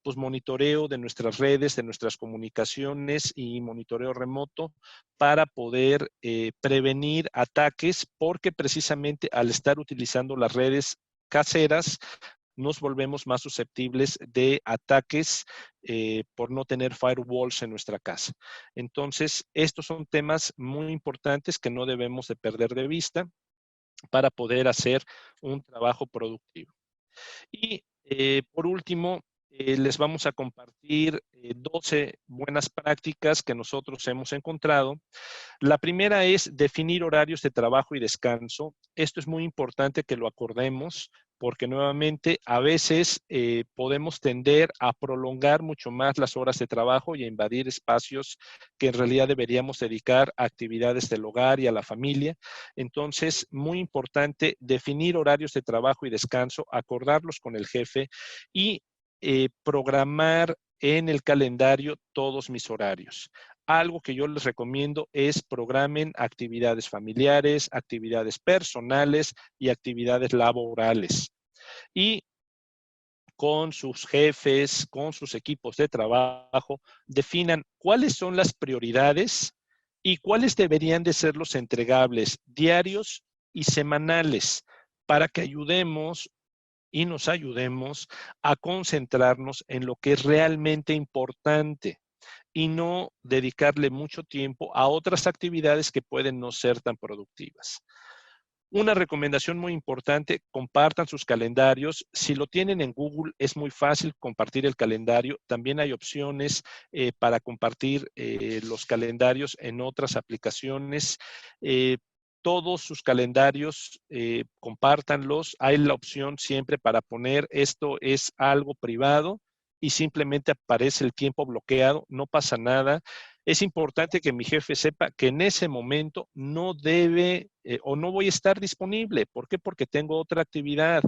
pues monitoreo de nuestras redes, de nuestras comunicaciones y monitoreo remoto para poder prevenir ataques, porque precisamente al estar utilizando las redes caseras, nos volvemos más susceptibles de ataques por no tener firewalls en nuestra casa. Entonces, estos son temas muy importantes que no debemos de perder de vista para poder hacer un trabajo productivo. Y por último, les vamos a compartir 12 buenas prácticas que nosotros hemos encontrado. La primera es definir horarios de trabajo y descanso. Esto es muy importante que lo acordemos porque nuevamente a veces podemos tender a prolongar mucho más las horas de trabajo y a invadir espacios que en realidad deberíamos dedicar a actividades del hogar y a la familia. Entonces, muy importante definir horarios de trabajo y descanso, acordarlos con el jefe y programar en el calendario todos mis horarios. Algo que yo les recomiendo es programen actividades familiares, actividades personales y actividades laborales. Y con sus jefes, con sus equipos de trabajo, definan cuáles son las prioridades y cuáles deberían de ser los entregables diarios y semanales para que ayudemos y nos ayudemos a concentrarnos en lo que es realmente importante y no dedicarle mucho tiempo a otras actividades que pueden no ser tan productivas. Una recomendación muy importante, compartan sus calendarios. Si lo tienen en Google, es muy fácil compartir el calendario. También hay opciones para compartir los calendarios en otras aplicaciones. Todos sus calendarios, compártanlos. Hay la opción siempre para poner esto es algo privado y simplemente aparece el tiempo bloqueado, no pasa nada. Es importante que mi jefe sepa que en ese momento no debe o no voy a estar disponible. ¿Por qué? Porque tengo otra actividad.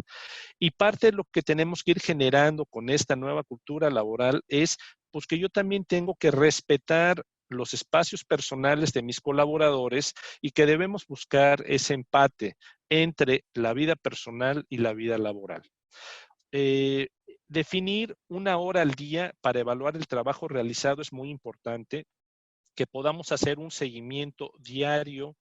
Y parte de lo que tenemos que ir generando con esta nueva cultura laboral es pues que yo también tengo que respetar los espacios personales de mis colaboradores y que debemos buscar ese empate entre la vida personal y la vida laboral. Eh, Definir una hora al día para evaluar el trabajo realizado es muy importante, que podamos hacer un seguimiento diario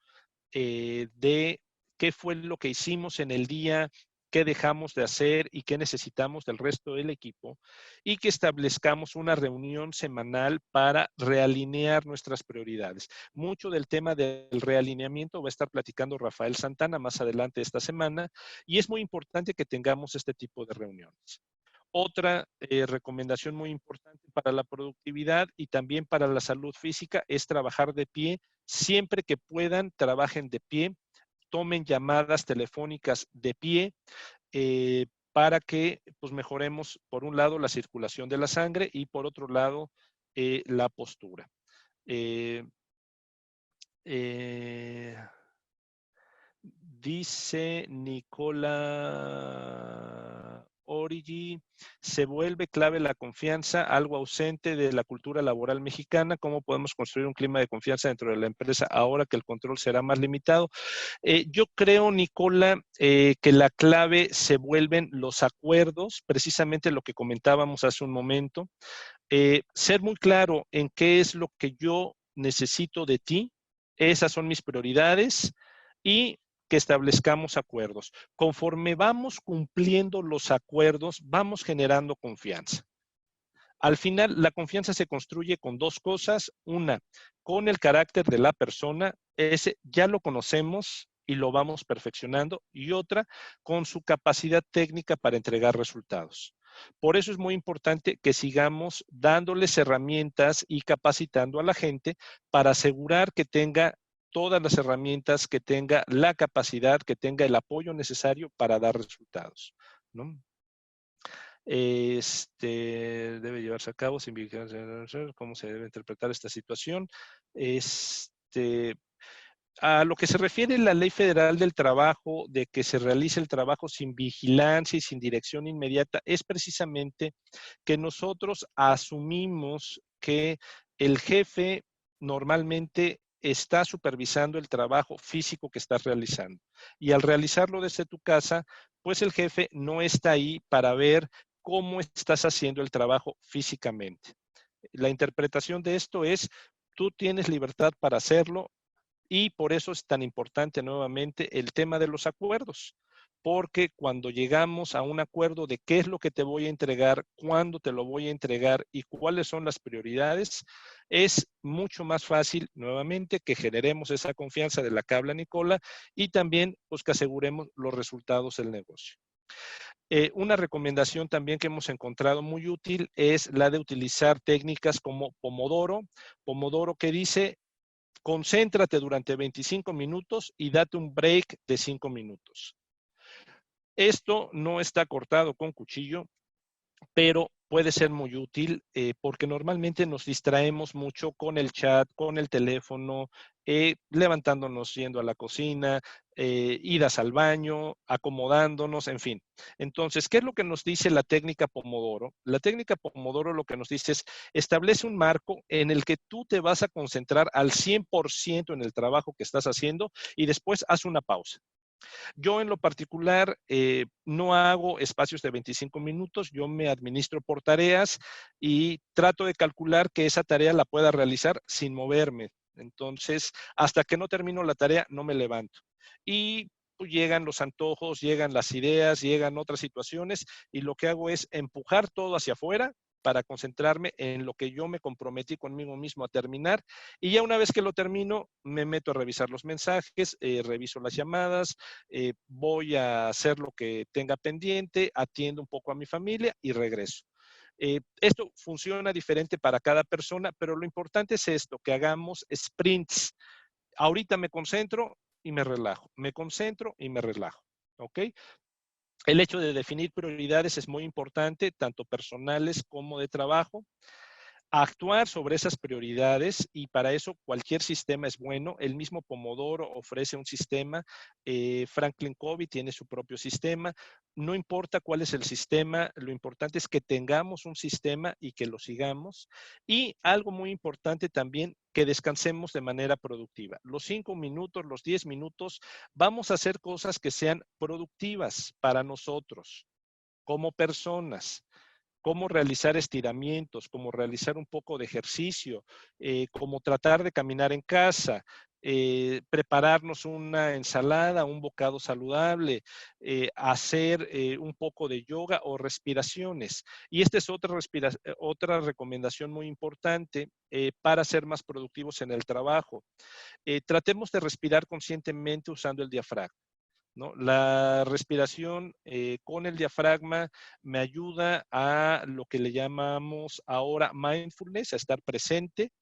de qué fue lo que hicimos en el día, qué dejamos de hacer y qué necesitamos del resto del equipo, y que establezcamos una reunión semanal para realinear nuestras prioridades. Mucho del tema del realineamiento va a estar platicando Rafael Santana más adelante esta semana, y es muy importante que tengamos este tipo de reuniones. Otra recomendación muy importante para la productividad y también para la salud física es trabajar de pie. Siempre que puedan, trabajen de pie, tomen llamadas telefónicas de pie para que pues, mejoremos, por un lado, la circulación de la sangre y por otro lado, la postura. Eh, eh, Dice Nicola Origi, se vuelve clave la confianza, algo ausente de la cultura laboral mexicana. ¿Cómo podemos construir un clima de confianza dentro de la empresa ahora que el control será más limitado? Yo creo, Nicola, que la clave se vuelven los acuerdos, precisamente lo que comentábamos hace un momento. Ser muy claro en qué es lo que yo necesito de ti, esas son mis prioridades y que establezcamos acuerdos. Conforme vamos cumpliendo los acuerdos, vamos generando confianza. Al final, la confianza se construye con dos cosas. Una, con el carácter de la persona, ese ya lo conocemos y lo vamos perfeccionando. Y otra, con su capacidad técnica para entregar resultados. Por eso es muy importante que sigamos dándoles herramientas y capacitando a la gente para asegurar que tenga todas las herramientas, que tenga la capacidad, que tenga el apoyo necesario para dar resultados, ¿no? Debe llevarse a cabo sin vigilancia, cómo se debe interpretar esta situación. A lo que se refiere la Ley Federal del Trabajo, de que se realice el trabajo sin vigilancia y sin dirección inmediata, es precisamente que nosotros asumimos que el jefe normalmente está supervisando el trabajo físico que estás realizando. Y al realizarlo desde tu casa, pues el jefe no está ahí para ver cómo estás haciendo el trabajo físicamente. La interpretación de esto es, tú tienes libertad para hacerlo, y por eso es tan importante nuevamente el tema de los acuerdos, porque cuando llegamos a un acuerdo de qué es lo que te voy a entregar, cuándo te lo voy a entregar y cuáles son las prioridades, es mucho más fácil nuevamente que generemos esa confianza de la que habla Nicola y también pues que aseguremos los resultados del negocio. Una recomendación también que hemos encontrado muy útil es la de utilizar técnicas como Pomodoro. Pomodoro que dice, concéntrate durante 25 minutos y date un break de 5 minutos. Esto no está cortado con cuchillo, pero puede ser muy útil porque normalmente nos distraemos mucho con el chat, con el teléfono, levantándonos, yendo a la cocina, idas al baño, acomodándonos, en fin. Entonces, ¿qué es lo que nos dice la técnica Pomodoro? La técnica Pomodoro lo que nos dice es, establece un marco en el que tú te vas a concentrar al 100% en el trabajo que estás haciendo y después haz una pausa. Yo en lo particular no hago espacios de 25 minutos, yo me administro por tareas y trato de calcular que esa tarea la pueda realizar sin moverme. Entonces, hasta que no termino la tarea, no me levanto. Y pues, llegan los antojos, llegan las ideas, llegan otras situaciones y lo que hago es empujar todo hacia afuera para concentrarme en lo que yo me comprometí conmigo mismo a terminar. Y ya una vez que lo termino, me meto a revisar los mensajes, reviso las llamadas, voy a hacer lo que tenga pendiente, atiendo un poco a mi familia y regreso. Esto funciona diferente para cada persona, pero lo importante es esto, que hagamos sprints. Ahorita me concentro y me relajo, me concentro y me relajo, ¿ok? El hecho de definir prioridades es muy importante, tanto personales como de trabajo. Actuar sobre esas prioridades y para eso cualquier sistema es bueno. El mismo Pomodoro ofrece un sistema, Franklin Covey tiene su propio sistema. No importa cuál es el sistema, lo importante es que tengamos un sistema y que lo sigamos. Y algo muy importante también, que descansemos de manera productiva. Los 5 minutos, los 10 minutos, vamos a hacer cosas que sean productivas para nosotros como personas. Cómo realizar estiramientos, cómo realizar un poco de ejercicio, cómo tratar de caminar en casa, prepararnos una ensalada, un bocado saludable, hacer un poco de yoga o respiraciones. Y esta es otra recomendación muy importante para ser más productivos en el trabajo. Tratemos de respirar conscientemente usando el diafragma, ¿no? La respiración con el diafragma me ayuda a lo que le llamamos ahora mindfulness, a estar presente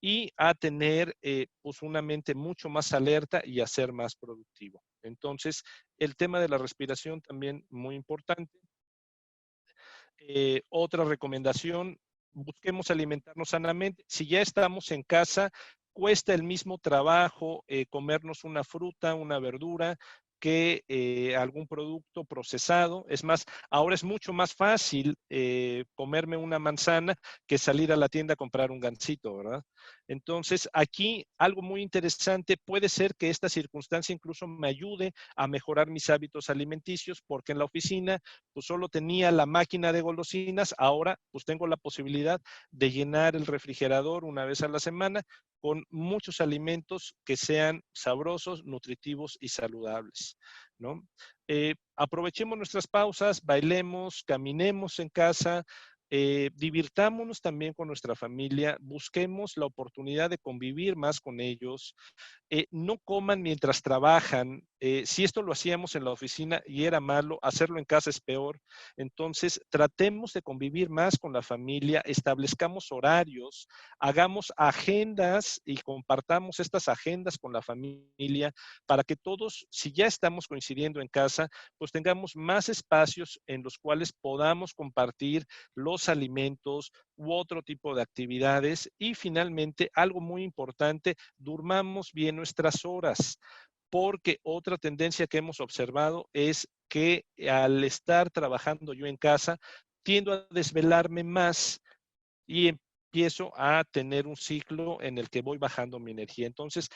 y a tener pues una mente mucho más alerta y a ser más productivo. Entonces, el tema de la respiración también muy importante. Otra recomendación, busquemos alimentarnos sanamente. Si ya estamos en casa, cuesta el mismo trabajo comernos una fruta, una verdura, que algún producto procesado. Es más, ahora es mucho más fácil comerme una manzana que salir a la tienda a comprar un gansito, ¿verdad? Entonces, aquí algo muy interesante, puede ser que esta circunstancia incluso me ayude a mejorar mis hábitos alimenticios, porque en la oficina pues solo tenía la máquina de golosinas, ahora pues tengo la posibilidad de llenar el refrigerador una vez a la semana con muchos alimentos que sean sabrosos, nutritivos y saludables, ¿no? Aprovechemos nuestras pausas, bailemos, caminemos en casa, divirtámonos también con nuestra familia, busquemos la oportunidad de convivir más con ellos, no coman mientras trabajan. Si esto lo hacíamos en la oficina y era malo, hacerlo en casa es peor. Entonces, tratemos de convivir más con la familia, establezcamos horarios, hagamos agendas y compartamos estas agendas con la familia para que todos, si ya estamos coincidiendo en casa, pues tengamos más espacios en los cuales podamos compartir los alimentos u otro tipo de actividades. Y finalmente, algo muy importante, durmamos bien nuestras horas, porque otra tendencia que hemos observado es que al estar trabajando yo en casa, tiendo a desvelarme más y empiezo a tener un ciclo en el que voy bajando mi energía. Entonces,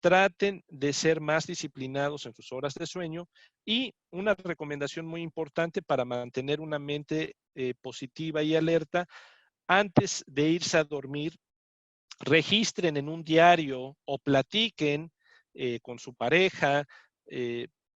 traten de ser más disciplinados en sus horas de sueño y una recomendación muy importante para mantener una mente positiva y alerta antes de irse a dormir, registren en un diario o platiquen con su pareja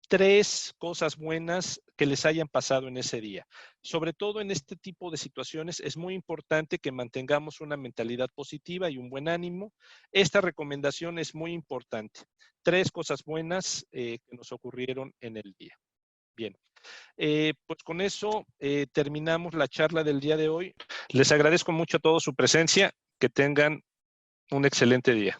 3 cosas buenas que les hayan pasado en ese día. Sobre todo en este tipo de situaciones es muy importante que mantengamos una mentalidad positiva y un buen ánimo. Esta recomendación es muy importante. 3 cosas buenas que nos ocurrieron en el día. Bien, pues con eso terminamos la charla del día de hoy. Les agradezco mucho a todos su presencia. Que tengan un excelente día.